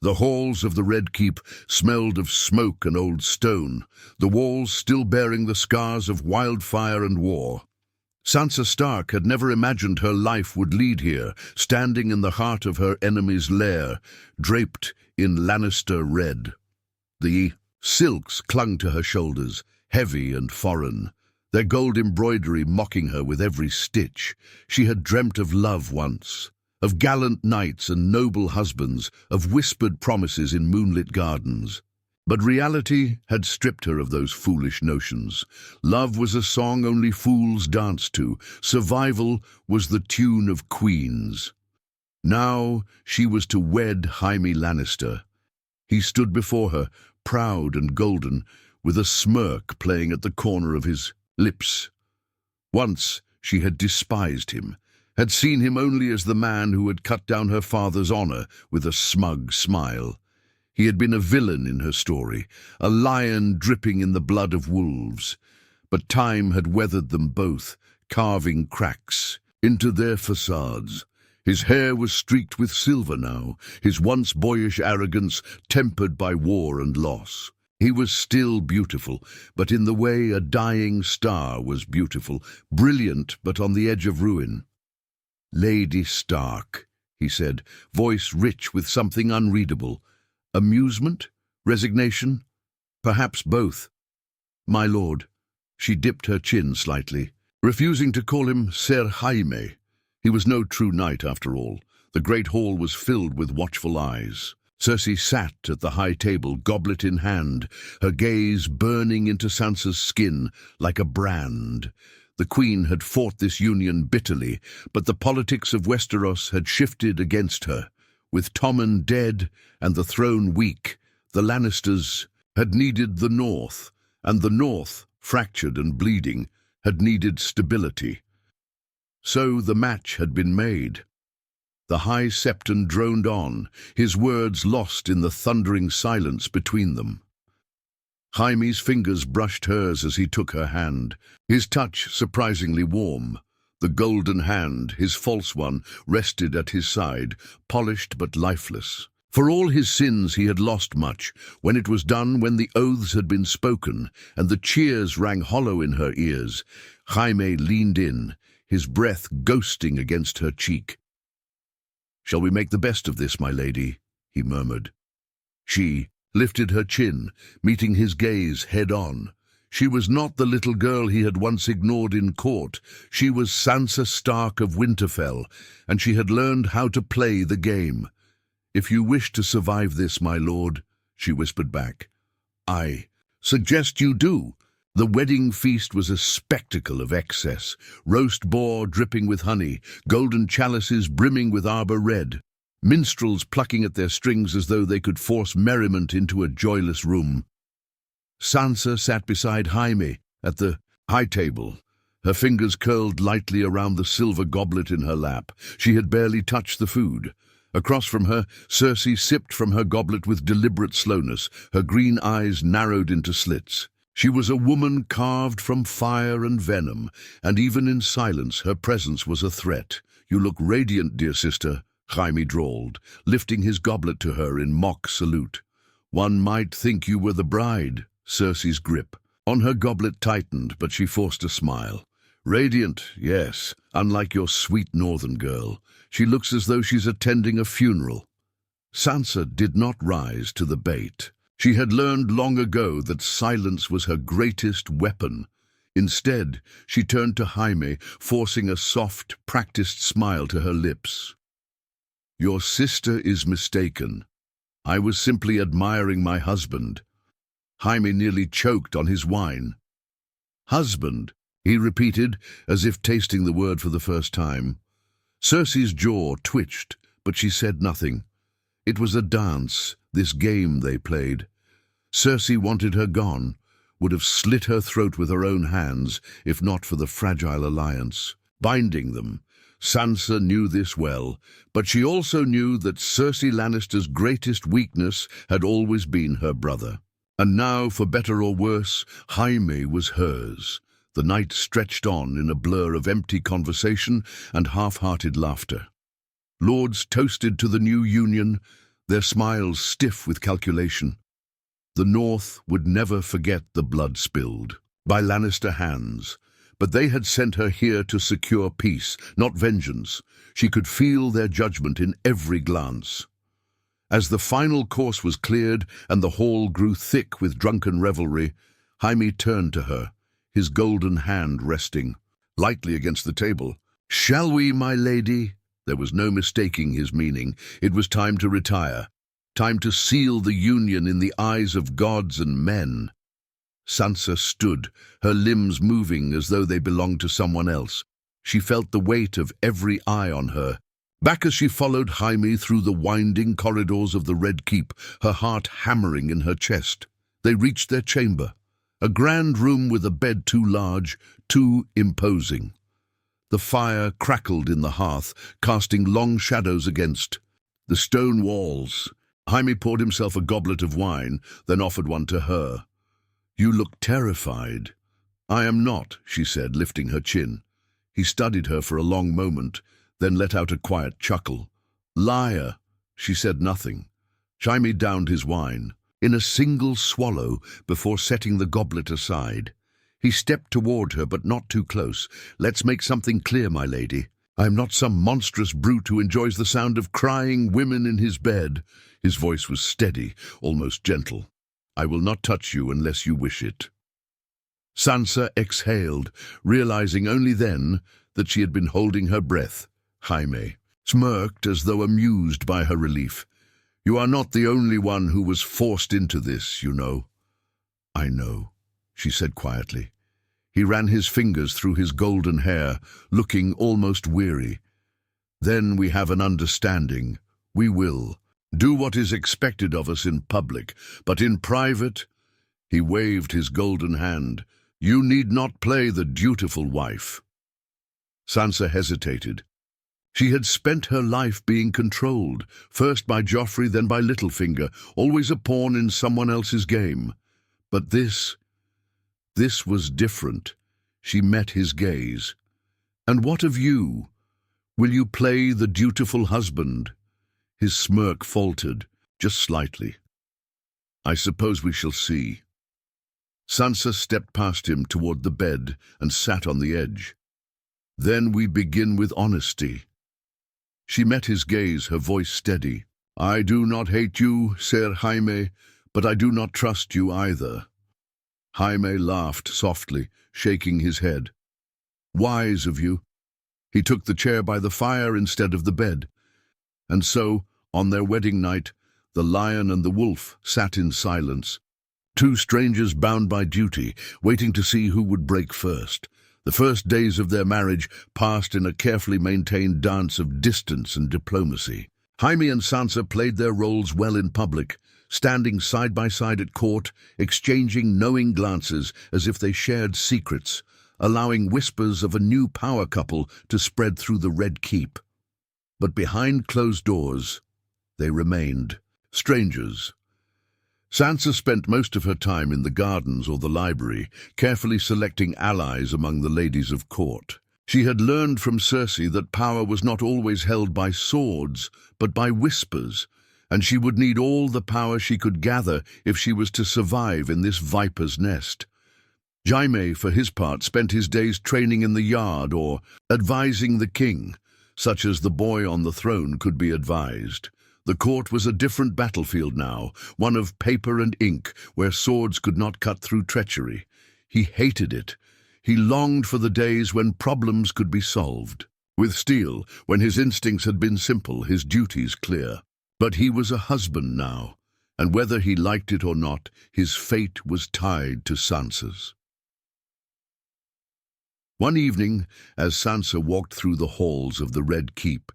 The halls of the Red Keep smelled of smoke and old stone, the walls still bearing the scars of wildfire and war. Sansa Stark had never imagined her life would lead here, standing in the heart of her enemy's lair, draped in Lannister red. The silks clung to her shoulders, heavy and foreign, their gold embroidery mocking her with every stitch. She had dreamt of love once, of gallant knights and noble husbands, of whispered promises in moonlit gardens. But reality had stripped her of those foolish notions. Love was a song only fools danced to. Survival was the tune of queens. Now she was to wed Jaime Lannister. He stood before her, proud and golden, with a smirk playing at the corner of his lips. Once she had despised him, had seen him only as the man who had cut down her father's honor with a smug smile. He had been a villain in her story, a lion dripping in the blood of wolves. But time had weathered them both, carving cracks into their facades. His hair was streaked with silver now, his once boyish arrogance tempered by war and loss. He was still beautiful, but in the way a dying star was beautiful, brilliant but on the edge of ruin. "Lady Stark," he said, voice rich with something unreadable. Amusement? Resignation? Perhaps both. "My lord." She dipped her chin slightly, refusing to call him Ser Jaime. He was no true knight after all. The great hall was filled with watchful eyes. Cersei sat at the high table, goblet in hand, her gaze burning into Sansa's skin like a brand. The Queen had fought this union bitterly, but the politics of Westeros had shifted against her. With Tommen dead and the throne weak, the Lannisters had needed the North, and the North, fractured and bleeding, had needed stability. So the match had been made. The High Septon droned on, his words lost in the thundering silence between them. Jaime's fingers brushed hers as he took her hand, his touch surprisingly warm. The golden hand, his false one, rested at his side, polished but lifeless. For all his sins he had lost much. When it was done, when the oaths had been spoken, and the cheers rang hollow in her ears, Jaime leaned in, his breath ghosting against her cheek. "Shall we make the best of this, my lady?" he murmured. She lifted her chin, meeting his gaze head-on. She was not the little girl he had once ignored in court. She was Sansa Stark of Winterfell, and she had learned how to play the game. "If you wish to survive this, my lord," she whispered back, "I suggest you do." The wedding feast was a spectacle of excess. Roast boar dripping with honey, golden chalices brimming with arbor red, minstrels plucking at their strings as though they could force merriment into a joyless room. Sansa sat beside Jaime at the high table, her fingers curled lightly around the silver goblet in her lap. She had barely touched the food. Across from her, Cersei sipped from her goblet with deliberate slowness, her green eyes narrowed into slits. She was a woman carved from fire and venom, and even in silence her presence was a threat. "You look radiant, dear sister," Jaime drawled, lifting his goblet to her in mock salute. "One might think you were the bride." Cersei's grip on her goblet tightened, but she forced a smile. "Radiant, yes, unlike your sweet northern girl. She looks as though she's attending a funeral." Sansa did not rise to the bait. She had learned long ago that silence was her greatest weapon. Instead, she turned to Jaime, forcing a soft, practiced smile to her lips. "Your sister is mistaken. I was simply admiring my husband." Jaime nearly choked on his wine. "Husband," he repeated, as if tasting the word for the first time. Cersei's jaw twitched, but she said nothing. It was a dance, this game they played. Cersei wanted her gone, would have slit her throat with her own hands, if not for the fragile alliance binding them. Sansa knew this well, but she also knew that Cersei Lannister's greatest weakness had always been her brother. And now, for better or worse, Jaime was hers. The night stretched on in a blur of empty conversation and half-hearted laughter. Lords toasted to the new union, their smiles stiff with calculation. The North would never forget the blood spilled by Lannister hands, but they had sent her here to secure peace, not vengeance. She could feel their judgment in every glance. As the final course was cleared and the hall grew thick with drunken revelry, Jaime turned to her, his golden hand resting lightly against the table. "Shall we, my lady?" There was no mistaking his meaning. It was time to retire, time to seal the union in the eyes of gods and men. Sansa stood, her limbs moving as though they belonged to someone else. She felt the weight of every eye on her. Back as she followed Jaime through the winding corridors of the Red Keep, her heart hammering in her chest. They reached their chamber, a grand room with a bed too large, too imposing. The fire crackled in the hearth, casting long shadows against the stone walls. Jaime poured himself a goblet of wine, then offered one to her. "You look terrified." "I am not," she said, lifting her chin. He studied her for a long moment, then let out a quiet chuckle. "Liar." She said nothing. Jaime downed his wine in a single swallow before setting the goblet aside. He stepped toward her, but not too close. "Let's make something clear, my lady. I am not some monstrous brute who enjoys the sound of crying women in his bed." His voice was steady, almost gentle. "I will not touch you unless you wish it." Sansa exhaled, realizing only then that she had been holding her breath. Jaime smirked as though amused by her relief. "You are not the only one who was forced into this, you know." "I know," she said quietly. He ran his fingers through his golden hair, looking almost weary. "Then we have an understanding. We will do what is expected of us in public, but in private—" He waved his golden hand. "You need not play the dutiful wife." Sansa hesitated. She had spent her life being controlled, first by Joffrey, then by Littlefinger, always a pawn in someone else's game. But this was different. She met his gaze. "And what of you? Will you play the dutiful husband?" His smirk faltered, just slightly. "I suppose we shall see." Sansa stepped past him toward the bed and sat on the edge. "Then we begin with honesty." She met his gaze, her voice steady. "I do not hate you, Ser Jaime, but I do not trust you either." Jaime laughed softly, shaking his head. "Wise of you." He took the chair by the fire instead of the bed. And so, on their wedding night, the lion and the wolf sat in silence. Two strangers bound by duty, waiting to see who would break first. The first days of their marriage passed in a carefully maintained dance of distance and diplomacy. Jaime and Sansa played their roles well in public, standing side by side at court, exchanging knowing glances as if they shared secrets, allowing whispers of a new power couple to spread through the Red Keep. But behind closed doors, they remained strangers. Sansa spent most of her time in the gardens or the library, carefully selecting allies among the ladies of court. She had learned from Cersei that power was not always held by swords, but by whispers, and she would need all the power she could gather if she was to survive in this viper's nest. Jaime, for his part, spent his days training in the yard or advising the king, such as the boy on the throne could be advised. The court was a different battlefield now, one of paper and ink, where swords could not cut through treachery. He hated it. He longed for the days when problems could be solved with steel, when his instincts had been simple, his duties clear. But he was a husband now, and whether he liked it or not, his fate was tied to Sansa's. One evening, as Sansa walked through the halls of the Red Keep,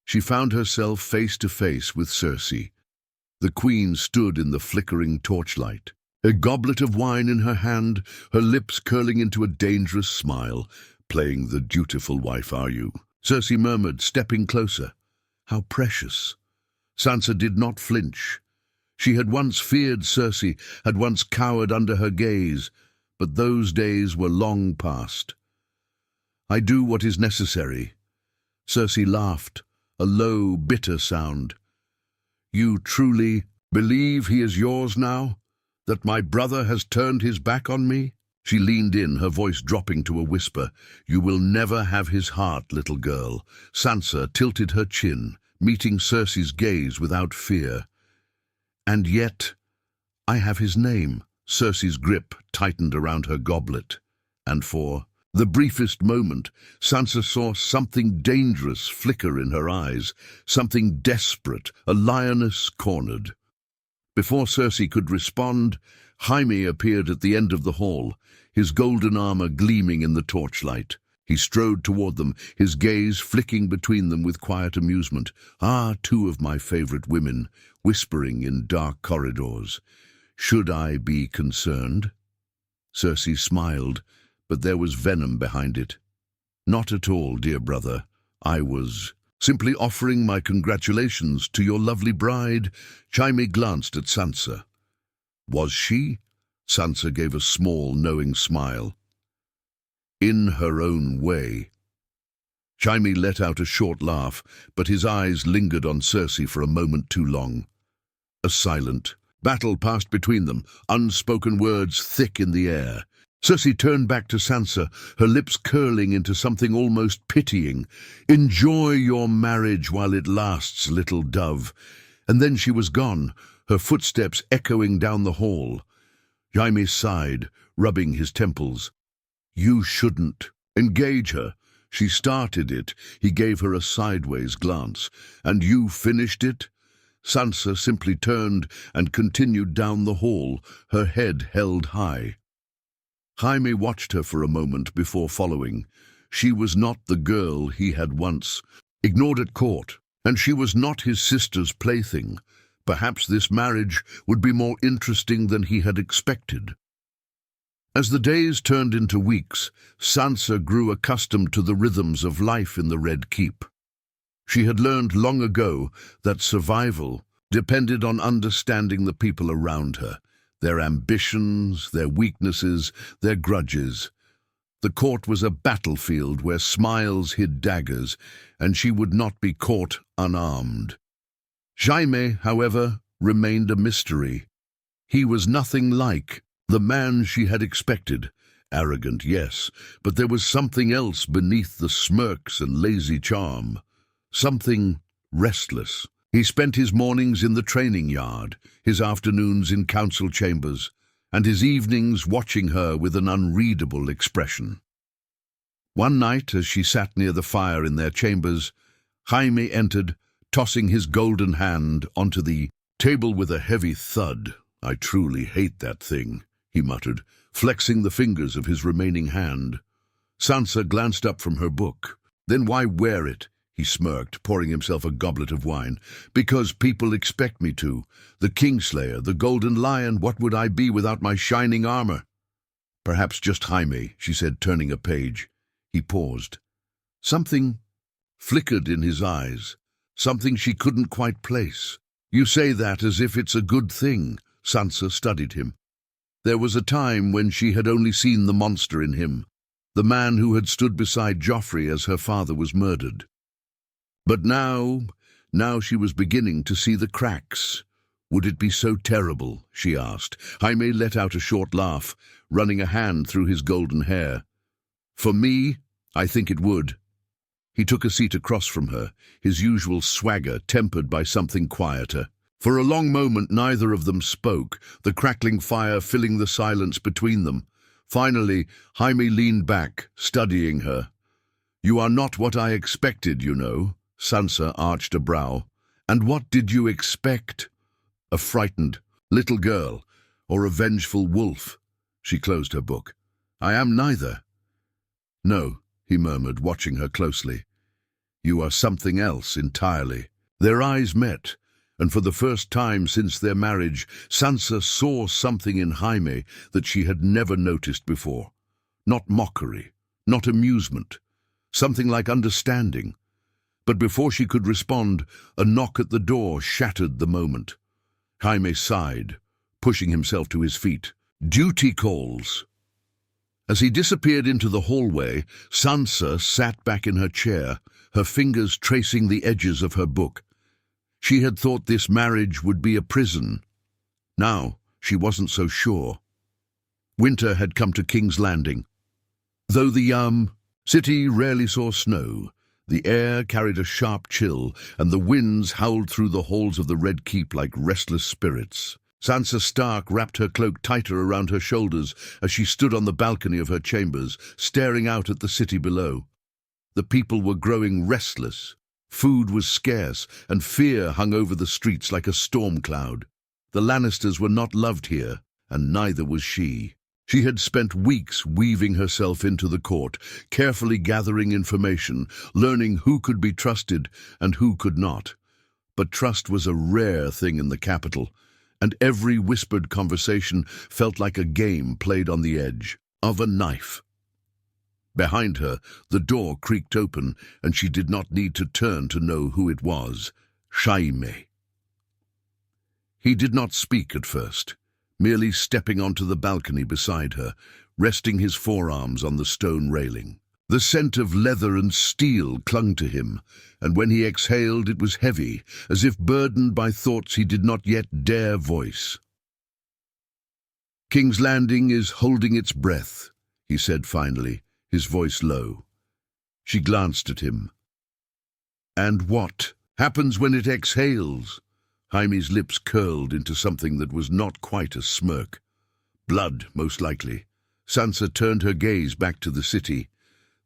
she found herself face to face with Cersei. The queen stood in the flickering torchlight, a goblet of wine in her hand, her lips curling into a dangerous smile. "Playing the dutiful wife, are you?" Cersei murmured, stepping closer. "How precious." Sansa did not flinch. She had once feared Cersei, had once cowered under her gaze, but those days were long past. "I do what is necessary." Cersei laughed, a low, bitter sound. You truly believe he is yours now? That my brother has turned his back on me?" She leaned in, her voice dropping to a whisper. "You will never have his heart, little girl." Sansa tilted her chin, meeting Cersei's gaze without fear. "And yet, I have his name." Cersei's grip tightened around her goblet. And for the briefest moment, Sansa saw something dangerous flicker in her eyes, something desperate, a lioness cornered. Before Cersei could respond, Jaime appeared at the end of the hall, his golden armor gleaming in the torchlight. He strode toward them, his gaze flicking between them with quiet amusement. "Ah, two of my favorite women, whispering in dark corridors. Should I be concerned?" Cersei smiled, but there was venom behind it. "Not at all, dear brother. I was simply offering my congratulations to your lovely bride." Jaime glanced at Sansa. Was she? Sansa gave a small, knowing smile. "In her own way." Jaime let out a short laugh, but his eyes lingered on Cersei for a moment too long. A silent battle passed between them, unspoken words thick in the air. Cersei turned back to Sansa, her lips curling into something almost pitying. "Enjoy your marriage while it lasts, little dove." And then she was gone, her footsteps echoing down the hall. Jaime sighed, rubbing his temples. "You shouldn't engage her. She started it." He gave her a sideways glance. "And you finished it?" Sansa simply turned and continued down the hall, her head held high. Jaime watched her for a moment before following. She was not the girl he had once ignored at court, and she was not his sister's plaything. Perhaps this marriage would be more interesting than he had expected. As the days turned into weeks, Sansa grew accustomed to the rhythms of life in the Red Keep. She had learned long ago that survival depended on understanding the people around her, their ambitions, their weaknesses, their grudges. The court was a battlefield where smiles hid daggers, and she would not be caught unarmed. Jaime, however, remained a mystery. He was nothing like the man she had expected. Arrogant, yes, but there was something else beneath the smirks and lazy charm. Something restless. He spent his mornings in the training yard, his afternoons in council chambers, and his evenings watching her with an unreadable expression. One night, as she sat near the fire in their chambers, Jaime entered, tossing his golden hand onto the table with a heavy thud. "I truly hate that thing," he muttered, flexing the fingers of his remaining hand. Sansa glanced up from her book. "Then why wear it?" he smirked, pouring himself a goblet of wine. "Because people expect me to. The Kingslayer, the Golden Lion, what would I be without my shining armor?" "Perhaps just Jaime," she said, turning a page. He paused. Something flickered in his eyes, something she couldn't quite place. "You say that as if it's a good thing." Sansa studied him. There was a time when she had only seen the monster in him, the man who had stood beside Joffrey as her father was murdered. But now she was beginning to see the cracks. Would it be so terrible, she asked. Jaime let out a short laugh, running a hand through his golden hair. "For me, I think it would." He took a seat across from her, his usual swagger tempered by something quieter. For a long moment neither of them spoke, the crackling fire filling the silence between them. Finally, Jaime leaned back, studying her. "You are not what I expected, you know." Sansa arched a brow. "And what did you expect? A frightened little girl, or a vengeful wolf?" She closed her book. "I am neither." "No," he murmured, watching her closely. "You are something else entirely." Their eyes met, and for the first time since their marriage, Sansa saw something in Jaime that she had never noticed before. Not mockery, not amusement, something like understanding. But before she could respond, a knock at the door shattered the moment. Jaime sighed, pushing himself to his feet. "Duty calls." As he disappeared into the hallway, Sansa sat back in her chair, her fingers tracing the edges of her book. She had thought this marriage would be a prison. Now she wasn't so sure. Winter had come to King's Landing. Though the city rarely saw snow, the air carried a sharp chill, and the winds howled through the halls of the Red Keep like restless spirits. Sansa Stark wrapped her cloak tighter around her shoulders as she stood on the balcony of her chambers, staring out at the city below. The people were growing restless. Food was scarce, and fear hung over the streets like a storm cloud. The Lannisters were not loved here, and neither was she. She had spent weeks weaving herself into the court, carefully gathering information, learning who could be trusted and who could not. But trust was a rare thing in the capital, and every whispered conversation felt like a game played on the edge of a knife. Behind her, the door creaked open, and she did not need to turn to know who it was. Jaime. He did not speak at first, merely stepping onto the balcony beside her, resting his forearms on the stone railing. The scent of leather and steel clung to him, and when he exhaled it was heavy, as if burdened by thoughts he did not yet dare voice. "King's Landing is holding its breath," he said finally, his voice low. She glanced at him. "And what happens when it exhales?" Jaime's lips curled into something that was not quite a smirk. Blood, most likely. Sansa turned her gaze back to the city.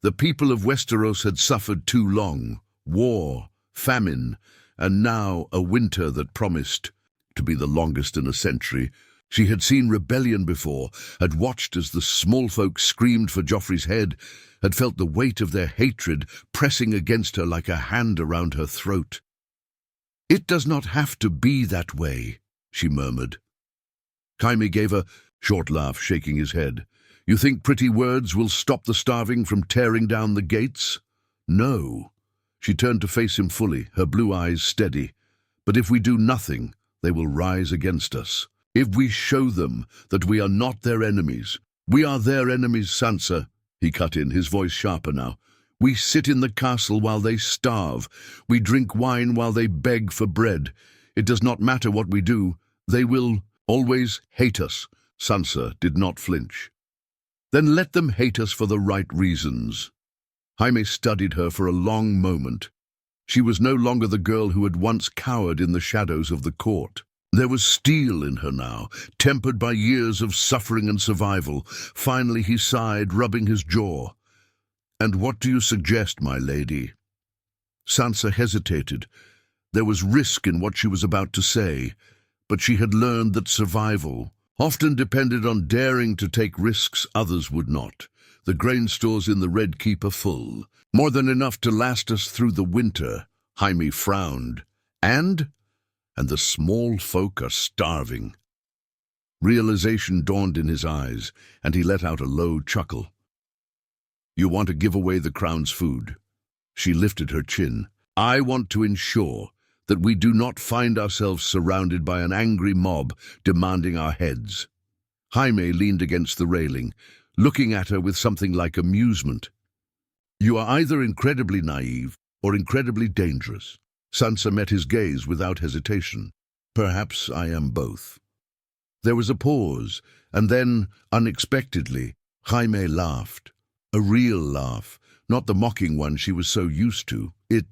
The people of Westeros had suffered too long. War, famine, and now a winter that promised to be the longest in a century. She had seen rebellion before, had watched as the small folk screamed for Joffrey's head, had felt the weight of their hatred pressing against her like a hand around her throat. "It does not have to be that way," she murmured. Jaime gave a short laugh, shaking his head. "You think pretty words will stop the starving from tearing down the gates?" "No." She turned to face him fully, her blue eyes steady. "But if we do nothing, they will rise against us. If we show them that we are not their enemies." "We are their enemies, Sansa," he cut in, his voice sharper now. "We sit in the castle while they starve. We drink wine while they beg for bread. It does not matter what we do. They will always hate us." Sansa did not flinch. "Then let them hate us for the right reasons." Jaime studied her for a long moment. She was no longer the girl who had once cowered in the shadows of the court. There was steel in her now, tempered by years of suffering and survival. Finally he sighed, rubbing his jaw. "And what do you suggest, my lady?" Sansa hesitated. There was risk in what she was about to say, but she had learned that survival often depended on daring to take risks others would not. The grain stores in the Red Keep are full, more than enough to last us through the winter. Jaime frowned. And the small folk are starving. Realization dawned in his eyes, and he let out a low chuckle. "You want to give away the crown's food?" She lifted her chin. "I want to ensure that we do not find ourselves surrounded by an angry mob demanding our heads." Jaime leaned against the railing, looking at her with something like amusement. "You are either incredibly naive or incredibly dangerous." Sansa met his gaze without hesitation. "Perhaps I am both." There was a pause, and then, unexpectedly, Jaime laughed. A real laugh, not the mocking one she was so used to. It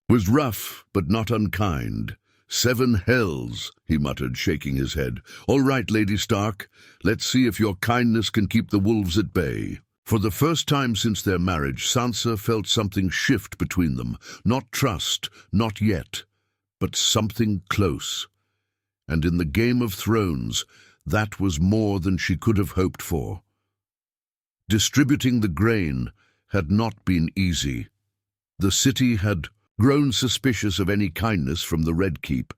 was rough, but not unkind. "7 hells," he muttered, shaking his head. "All right, Lady Stark, let's see if your kindness can keep the wolves at bay." For the first time since their marriage, Sansa felt something shift between them. Not trust, not yet, but something close. And in the Game of Thrones, that was more than she could have hoped for. Distributing the grain had not been easy. The city had grown suspicious of any kindness from the Red Keep,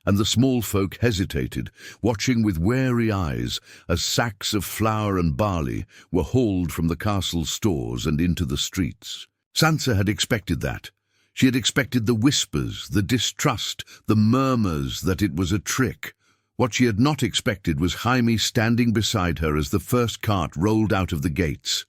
and the small folk hesitated, watching with wary eyes as sacks of flour and barley were hauled from the castle stores and into the streets. Sansa had expected that. She had expected the whispers, the distrust, the murmurs that it was a trick. What she had not expected was Jaime standing beside her as the first cart rolled out of the gates.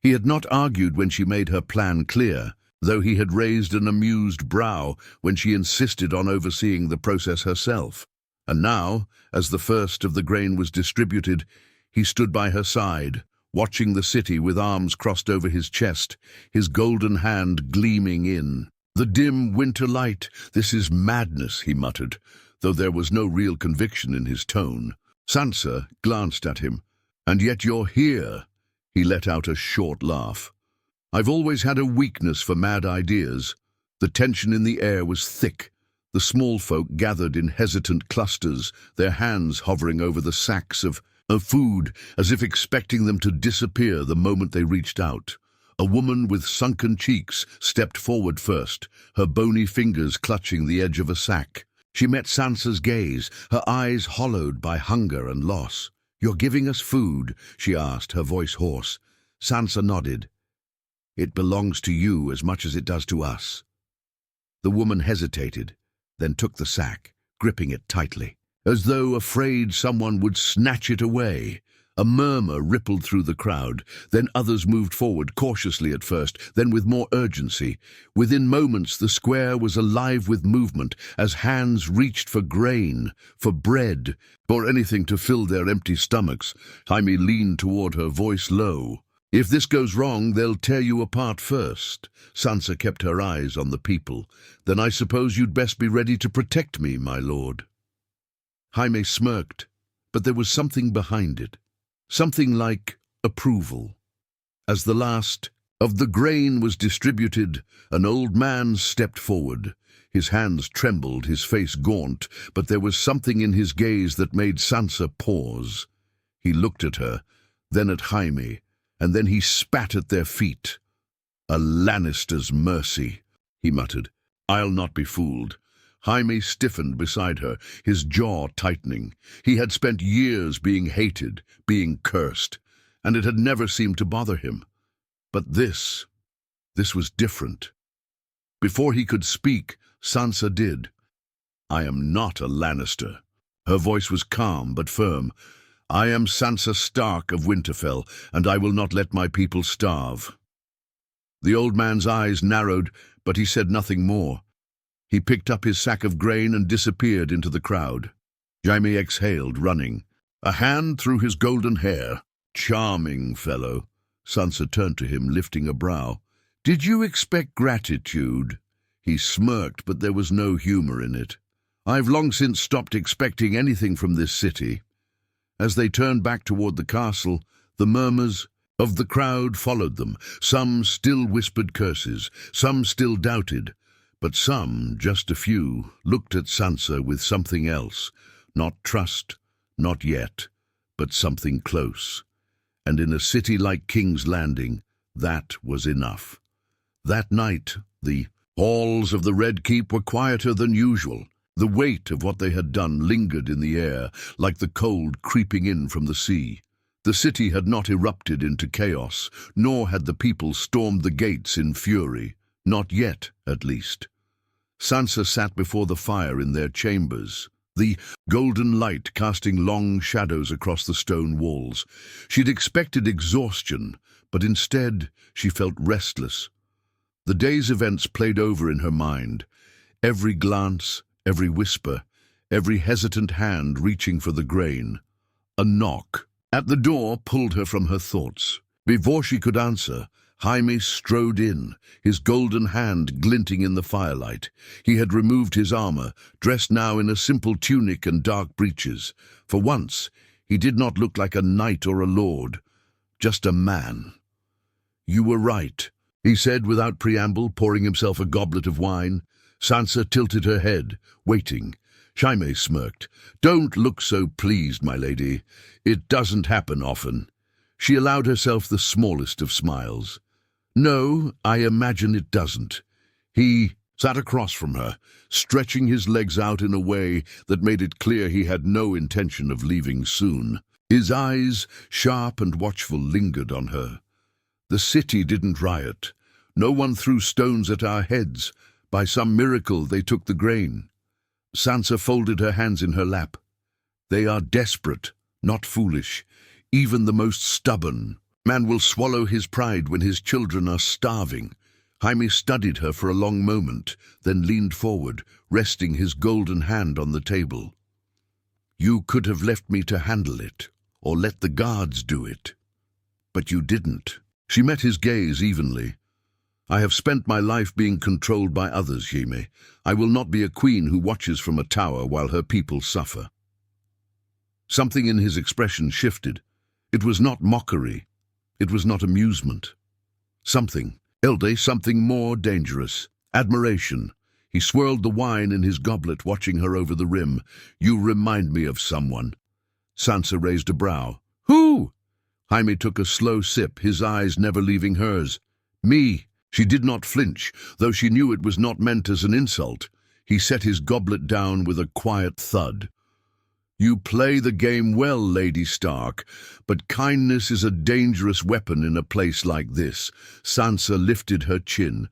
He had not argued when she made her plan clear. though he had raised an amused brow when she insisted on overseeing the process herself. And now, as the first of the grain was distributed, he stood by her side, watching the city with arms crossed over his chest, his golden hand gleaming in the dim winter light. "This is madness," he muttered, though there was no real conviction in his tone. Sansa glanced at him. "And yet you're here." He let out a short laugh. "I've always had a weakness for mad ideas." The tension in the air was thick. The small folk gathered in hesitant clusters, their hands hovering over the sacks of food, as if expecting them to disappear the moment they reached out. A woman with sunken cheeks stepped forward first, her bony fingers clutching the edge of a sack. She met Sansa's gaze, her eyes hollowed by hunger and loss. "You're giving us food?" she asked, her voice hoarse. Sansa nodded. "It belongs to you as much as it does to us." The woman hesitated, then took the sack, gripping it tightly, as though afraid someone would snatch it away. A murmur rippled through the crowd, then others moved forward, cautiously at first, then with more urgency. Within moments the square was alive with movement, as hands reached for grain, for bread, or anything to fill their empty stomachs. Jaime leaned toward her, voice low. "If this goes wrong, they'll tear you apart first." Sansa kept her eyes on the people. "Then I suppose you'd best be ready to protect me, my lord." Jaime smirked, but there was something behind it. Something like approval. As the last of the grain was distributed, an old man stepped forward. His hands trembled, his face gaunt, but there was something in his gaze that made Sansa pause. He looked at her, then at Jaime, and then he spat at their feet. "A Lannister's mercy," he muttered. "I'll not be fooled." Jaime stiffened beside her, his jaw tightening. He had spent years being hated, being cursed, and it had never seemed to bother him. But this was different. Before he could speak, Sansa did. "I am not a Lannister." Her voice was calm but firm. "I am Sansa Stark of Winterfell, and I will not let my people starve." The old man's eyes narrowed, but he said nothing more. He picked up his sack of grain and disappeared into the crowd. Jaime exhaled, running, a hand through his golden hair. "Charming fellow." Sansa turned to him, lifting a brow. "Did you expect gratitude?" He smirked, but there was no humor in it. "I've long since stopped expecting anything from this city." As they turned back toward the castle, the murmurs of the crowd followed them. Some still whispered curses, some still doubted, but some, just a few, looked at Sansa with something else. Not trust, not yet, but something close. And in a city like King's Landing, that was enough. That night, the halls of the Red Keep were quieter than usual. The weight of what they had done lingered in the air, like the cold creeping in from the sea. The city had not erupted into chaos, nor had the people stormed the gates in fury. Not yet, at least. Sansa sat before the fire in their chambers, the golden light casting long shadows across the stone walls. She'd expected exhaustion, but instead she felt restless. The day's events played over in her mind. Every glance, every whisper, every hesitant hand reaching for the grain. A knock at the door pulled her from her thoughts. Before she could answer, Jaime strode in, his golden hand glinting in the firelight. He had removed his armor, dressed now in a simple tunic and dark breeches. For once, he did not look like a knight or a lord, just a man. "You were right," he said without preamble, pouring himself a goblet of wine. Sansa tilted her head, waiting. Jaime smirked. "Don't look so pleased, my lady. It doesn't happen often." She allowed herself the smallest of smiles. "No, I imagine it doesn't." He sat across from her, stretching his legs out in a way that made it clear he had no intention of leaving soon. His eyes, sharp and watchful, lingered on her. "The city didn't riot. No one threw stones at our heads. By some miracle they took the grain." Sansa folded her hands in her lap. "They are desperate, not foolish. Even the most stubborn man will swallow his pride when his children are starving. Jaime studied her for a long moment, then leaned forward, resting his golden hand on the table. "You could have left me to handle it, or let the guards do it. But you didn't." She met his gaze evenly. "I have spent my life being controlled by others, Jaime. I will not be a queen who watches from a tower while her people suffer." Something in his expression shifted. It was not mockery. It was not amusement. Something more dangerous. Admiration. He swirled the wine in his goblet, watching her over the rim. "You remind me of someone." Sansa raised a brow. "Who?" Jaime took a slow sip, his eyes never leaving hers. "Me." She did not flinch, though she knew it was not meant as an insult. He set his goblet down with a quiet thud. "You play the game well, Lady Stark, but kindness is a dangerous weapon in a place like this." Sansa lifted her chin.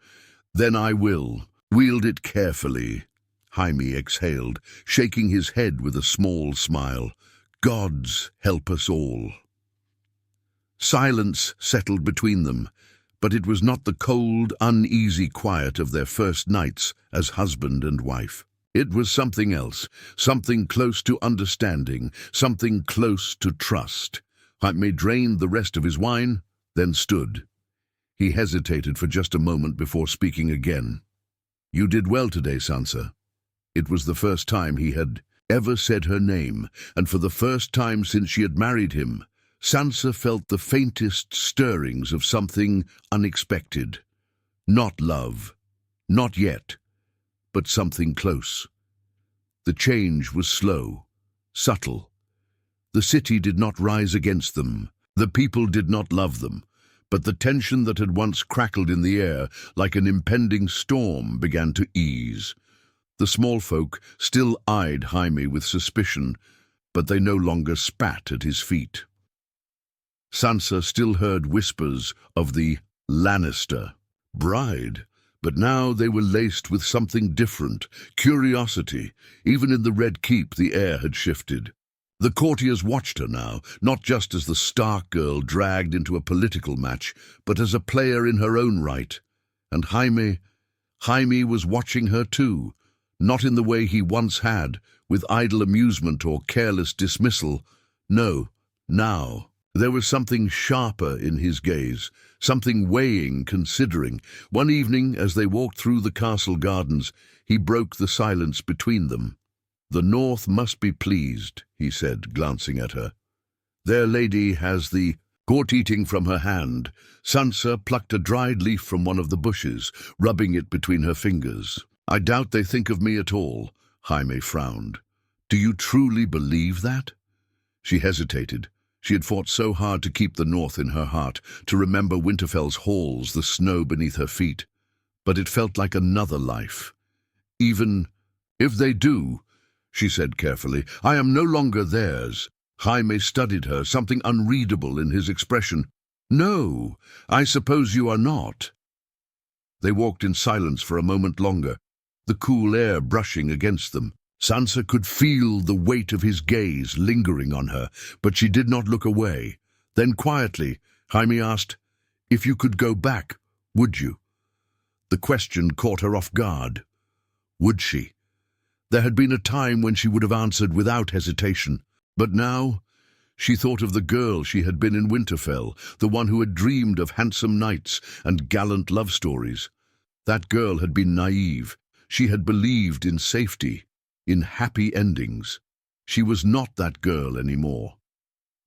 "Then I will. Wield it carefully." Jaime exhaled, shaking his head with a small smile. "Gods help us all." Silence settled between them, but it was not the cold, uneasy quiet of their first nights as husband and wife. It was something else, something close to understanding, something close to trust. Jaime drained the rest of his wine, then stood. He hesitated for just a moment before speaking again. "You did well today, Sansa." It was the first time he had ever said her name, and for the first time since she had married him, Sansa felt the faintest stirrings of something unexpected. Not love, not yet, but something close. The change was slow, subtle. The city did not rise against them. The people did not love them. But the tension that had once crackled in the air like an impending storm began to ease. The small folk still eyed Jaime with suspicion, but they no longer spat at his feet. Sansa still heard whispers of the Lannister bride, but now they were laced with something different, curiosity. Even in the Red Keep the air had shifted. The courtiers watched her now, not just as the Stark girl dragged into a political match, but as a player in her own right. And Jaime was watching her too, not in the way he once had, with idle amusement or careless dismissal. No, now. There was something sharper in his gaze, something weighing, considering. One evening, as they walked through the castle gardens, he broke the silence between them. "The North must be pleased," he said, glancing at her. "Their lady has the court eating from her hand." Sansa plucked a dried leaf from one of the bushes, rubbing it between her fingers. "I doubt they think of me at all." Jaime frowned. "Do you truly believe that?" She hesitated. She had fought so hard to keep the North in her heart, to remember Winterfell's halls, the snow beneath her feet. But it felt like another life. "Even if they do," she said carefully, "I am no longer theirs." Jaime studied her, something unreadable in his expression. "No, I suppose you are not." They walked in silence for a moment longer, the cool air brushing against them. Sansa could feel the weight of his gaze lingering on her, but she did not look away. Then quietly, Jaime asked, "If you could go back, would you?" The question caught her off guard. Would she? There had been a time when she would have answered without hesitation, but now she thought of the girl she had been in Winterfell, the one who had dreamed of handsome knights and gallant love stories. That girl had been naive. She had believed in safety, in happy endings. She was not that girl anymore.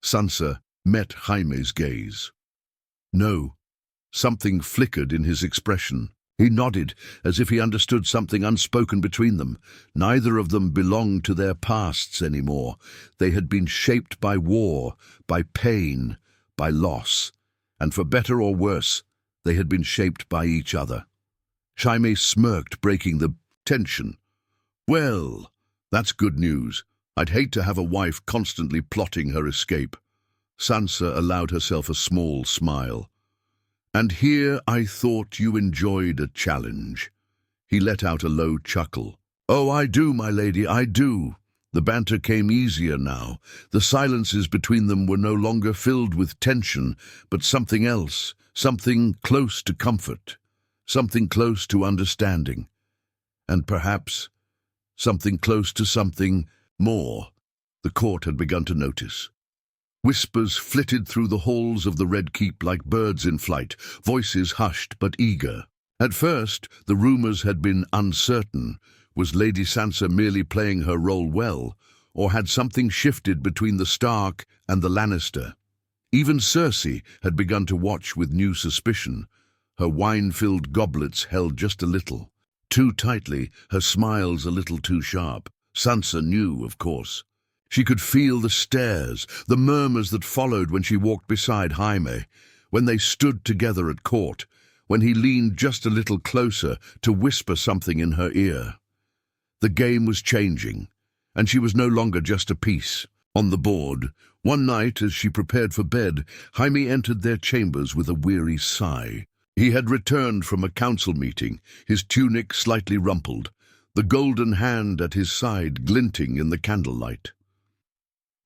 Sansa met Jaime's gaze. "No." Something flickered in his expression. He nodded, as if he understood something unspoken between them. Neither of them belonged to their pasts anymore. They had been shaped by war, by pain, by loss. And for better or worse, they had been shaped by each other. Jaime smirked, breaking the tension. "Well, that's good news. I'd hate to have a wife constantly plotting her escape." Sansa allowed herself a small smile. "And here I thought you enjoyed a challenge." He let out a low chuckle. "Oh, I do, my lady, I do." The banter came easier now. The silences between them were no longer filled with tension, but something else, something close to comfort. something close to understanding, and perhaps something close to something more. The court had begun to notice. Whispers flitted through the halls of the Red Keep like birds in flight, voices hushed but eager. At first, the rumors had been uncertain. Was Lady Sansa merely playing her role well, or had something shifted between the Stark and the Lannister? Even Cersei had begun to watch with new suspicion. Her wine-filled goblets held just a little, too tightly, her smiles a little too sharp. Sansa knew, of course. She could feel the stares, the murmurs that followed when she walked beside Jaime, when they stood together at court, when he leaned just a little closer to whisper something in her ear. The game was changing, and she was no longer just a piece on the board. One night, as she prepared for bed, Jaime entered their chambers with a weary sigh. He had returned from a council meeting, his tunic slightly rumpled, the golden hand at his side glinting in the candlelight.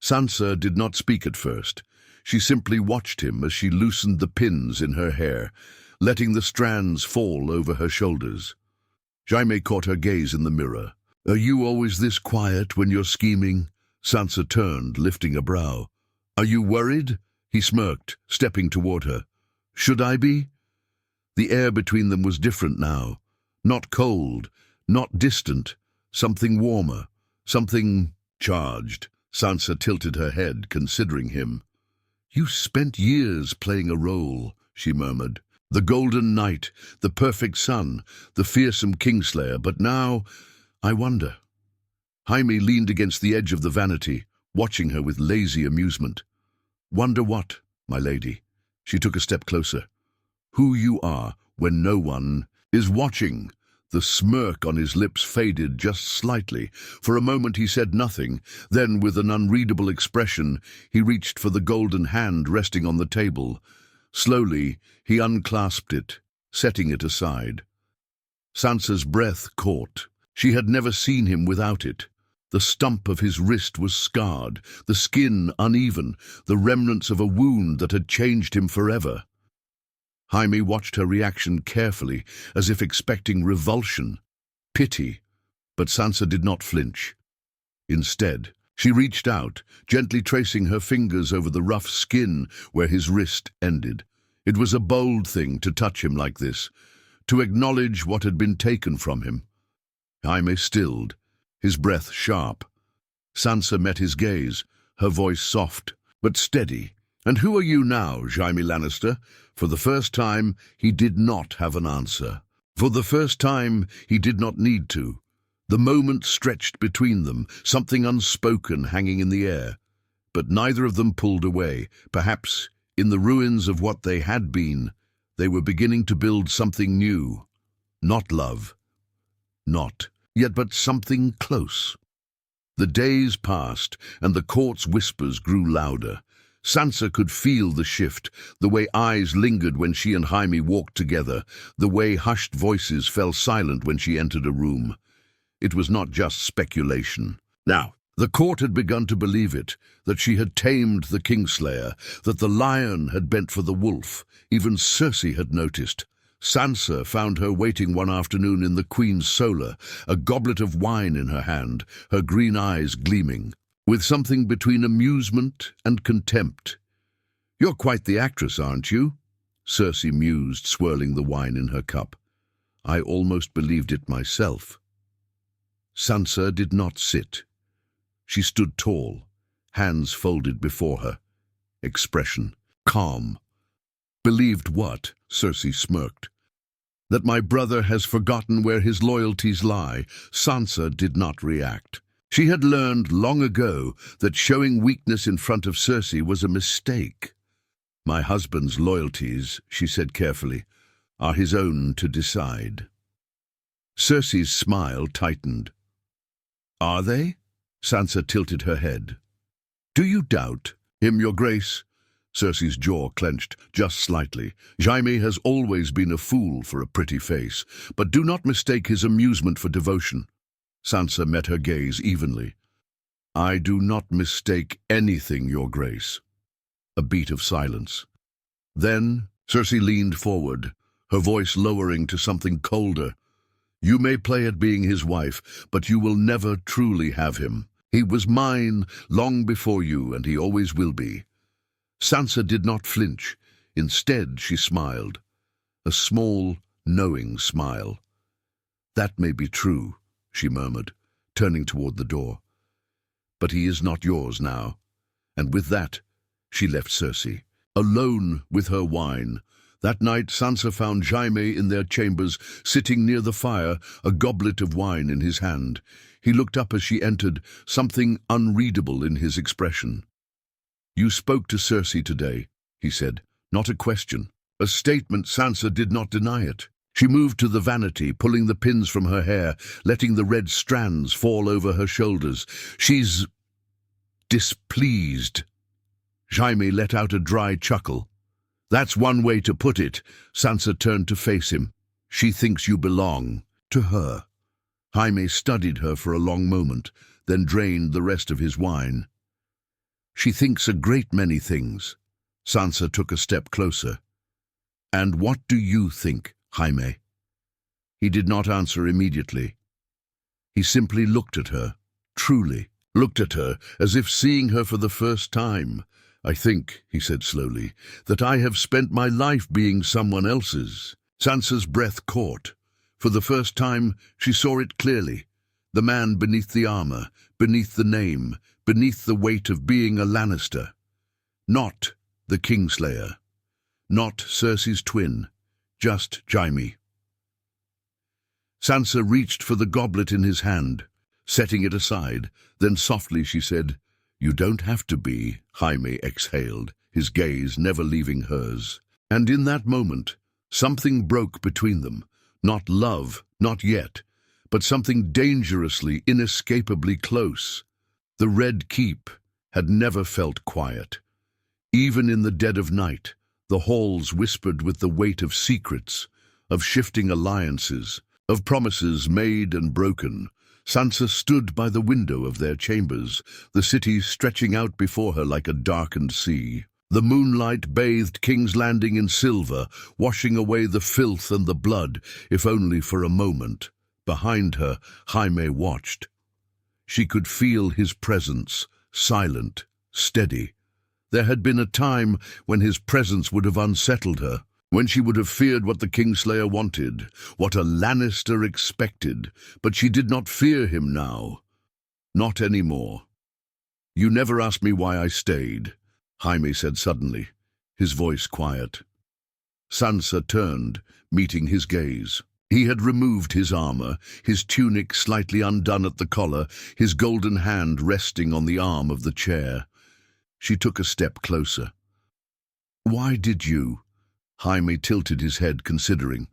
Sansa did not speak at first. She simply watched him as she loosened the pins in her hair, letting the strands fall over her shoulders. Jaime caught her gaze in the mirror. "Are you always this quiet when you're scheming?" Sansa turned, lifting a brow. "Are you worried?" He smirked, stepping toward her. "Should I be?" The air between them was different now. Not cold, not distant, something warmer, something charged. Sansa tilted her head, considering him. "You spent years playing a role," she murmured. "The Golden Knight, the perfect son, the fearsome Kingslayer, but now, I wonder." Jaime leaned against the edge of the vanity, watching her with lazy amusement. "Wonder what, my lady?" She took a step closer. "Who you are when no one is watching." The smirk on his lips faded just slightly. For a moment he said nothing. Then, with an unreadable expression, he reached for the golden hand resting on the table. Slowly, he unclasped it, setting it aside. Sansa's breath caught. She had never seen him without it. The stump of his wrist was scarred, the skin uneven, the remnants of a wound that had changed him forever. Jaime watched her reaction carefully, as if expecting revulsion, pity, but Sansa did not flinch. Instead, she reached out, gently tracing her fingers over the rough skin where his wrist ended. It was a bold thing to touch him like this, to acknowledge what had been taken from him. Jaime stilled, his breath sharp. Sansa met his gaze, her voice soft, but steady. "And who are you now, Jaime Lannister?" For the first time, he did not have an answer. For the first time, he did not need to. The moment stretched between them, something unspoken hanging in the air. But neither of them pulled away. Perhaps, in the ruins of what they had been, they were beginning to build something new. Not love. Not, yet but something close. The days passed, and the court's whispers grew louder. Sansa could feel the shift, the way eyes lingered when she and Jaime walked together, the way hushed voices fell silent when she entered a room. It was not just speculation. Now, the court had begun to believe it, that she had tamed the Kingslayer, that the lion had bent for the wolf. Even Cersei had noticed. Sansa found her waiting one afternoon in the Queen's solar, a goblet of wine in her hand, her green eyes gleaming, with something between amusement and contempt. "You're quite the actress, aren't you?" Cersei mused, swirling the wine in her cup. "I almost believed it myself." Sansa did not sit. She stood tall, hands folded before her, expression calm. "Believed what?" Cersei smirked. "That my brother has forgotten where his loyalties lie." Sansa did not react. She had learned long ago that showing weakness in front of Cersei was a mistake. "My husband's loyalties," she said carefully, "are his own to decide." Cersei's smile tightened. "Are they?" Sansa tilted her head. "Do you doubt him, Your Grace?" Cersei's jaw clenched just slightly. "Jaime has always been a fool for a pretty face, but do not mistake his amusement for devotion." Sansa met her gaze evenly. "I do not mistake anything, Your Grace." A beat of silence. Then Cersei leaned forward, her voice lowering to something colder. "You may play at being his wife, but you will never truly have him. He was mine long before you, and he always will be." Sansa did not flinch. Instead, she smiled. A small, knowing smile. "That may be true," she murmured, turning toward the door. "But he is not yours now." And with that, she left Cersei, alone with her wine. That night, Sansa found Jaime in their chambers, sitting near the fire, a goblet of wine in his hand. He looked up as she entered, something unreadable in his expression. "You spoke to Cersei today," he said. "Not a question. A statement." Sansa did not deny it. She moved to the vanity, pulling the pins from her hair, letting the red strands fall over her shoulders. "She's displeased." Jaime let out a dry chuckle. "That's one way to put it." Sansa turned to face him. "She thinks you belong to her." Jaime studied her for a long moment, then drained the rest of his wine. "She thinks a great many things." Sansa took a step closer. "And what do you think, Jaime?" He did not answer immediately. He simply looked at her, truly, looked at her as if seeing her for the first time. "I think," he said slowly, "that I have spent my life being someone else's." Sansa's breath caught. For the first time, she saw it clearly. The man beneath the armor, beneath the name, beneath the weight of being a Lannister. Not the Kingslayer. Not Cersei's twin. Just Jaime. Sansa reached for the goblet in his hand, setting it aside. Then softly she said, "You don't have to be," Jaime exhaled, his gaze never leaving hers. And in that moment, something broke between them. Not love, not yet, but something dangerously, inescapably close. The Red Keep had never felt quiet. Even in the dead of night, the halls whispered with the weight of secrets, of shifting alliances, of promises made and broken. Sansa stood by the window of their chambers, the city stretching out before her like a darkened sea. The moonlight bathed King's Landing in silver, washing away the filth and the blood, if only for a moment. Behind her, Jaime watched. She could feel his presence, silent, steady. There had been a time when his presence would have unsettled her, when she would have feared what the Kingslayer wanted, what a Lannister expected, but she did not fear him now. Not anymore. "You never asked me why I stayed," Jaime said suddenly, his voice quiet. Sansa turned, meeting his gaze. He had removed his armor, his tunic slightly undone at the collar, his golden hand resting on the arm of the chair. She took a step closer. "Why did you?" Jaime tilted his head, considering.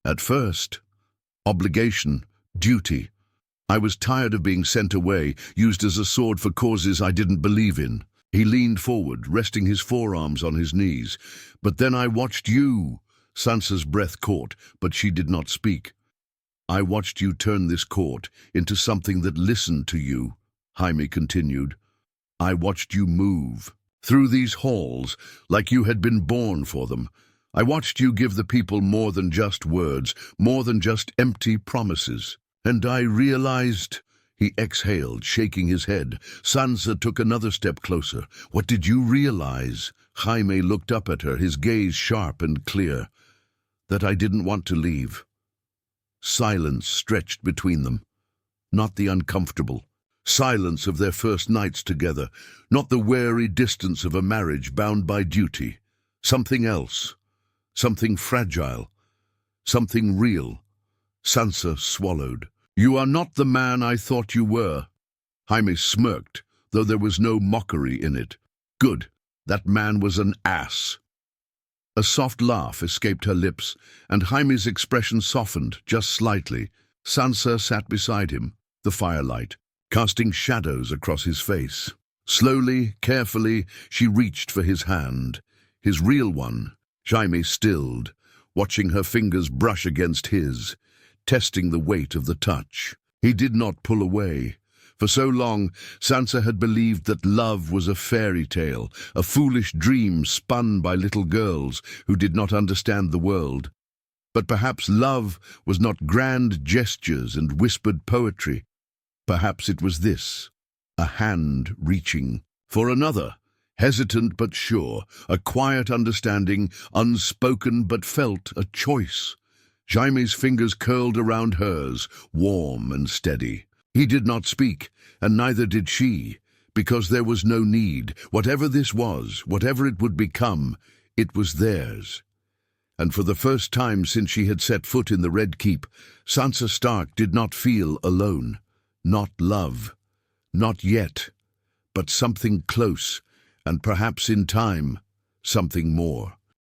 "At first, obligation, duty. I was tired of being sent away, used as a sword for causes I didn't believe in." He leaned forward, resting his forearms on his knees. "But then I watched you." Sansa's breath caught, but she did not speak. "I watched you turn this court into something that listened to you," Jaime continued. "I watched you move through these halls like you had been born for them. I watched you give the people more than just words, more than just empty promises. And I realized..." He exhaled, shaking his head. Sansa took another step closer. "What did you realize?" Jaime looked up at her, his gaze sharp and clear. "That I didn't want to leave." Silence stretched between them. Not the uncomfortable silence of their first nights together, not the wary distance of a marriage bound by duty. Something else, something fragile, something real. Sansa swallowed. "You are not the man I thought you were." Jaime smirked, though there was no mockery in it. "Good. That man was an ass." A soft laugh escaped her lips, and Jaime's expression softened just slightly. Sansa sat beside him, the firelight, casting shadows across his face. Slowly, carefully, she reached for his hand. His real one. Jaime stilled, watching her fingers brush against his, testing the weight of the touch. He did not pull away. For so long, Sansa had believed that love was a fairy tale, a foolish dream spun by little girls who did not understand the world. But perhaps love was not grand gestures and whispered poetry. Perhaps it was this, a hand reaching for another, hesitant but sure, a quiet understanding, unspoken but felt, a choice. Jaime's fingers curled around hers, warm and steady. He did not speak, and neither did she, because there was no need. Whatever this was, whatever it would become, it was theirs. And for the first time since she had set foot in the Red Keep, Sansa Stark did not feel alone. Not love. Not yet. But something close, and perhaps in time, something more.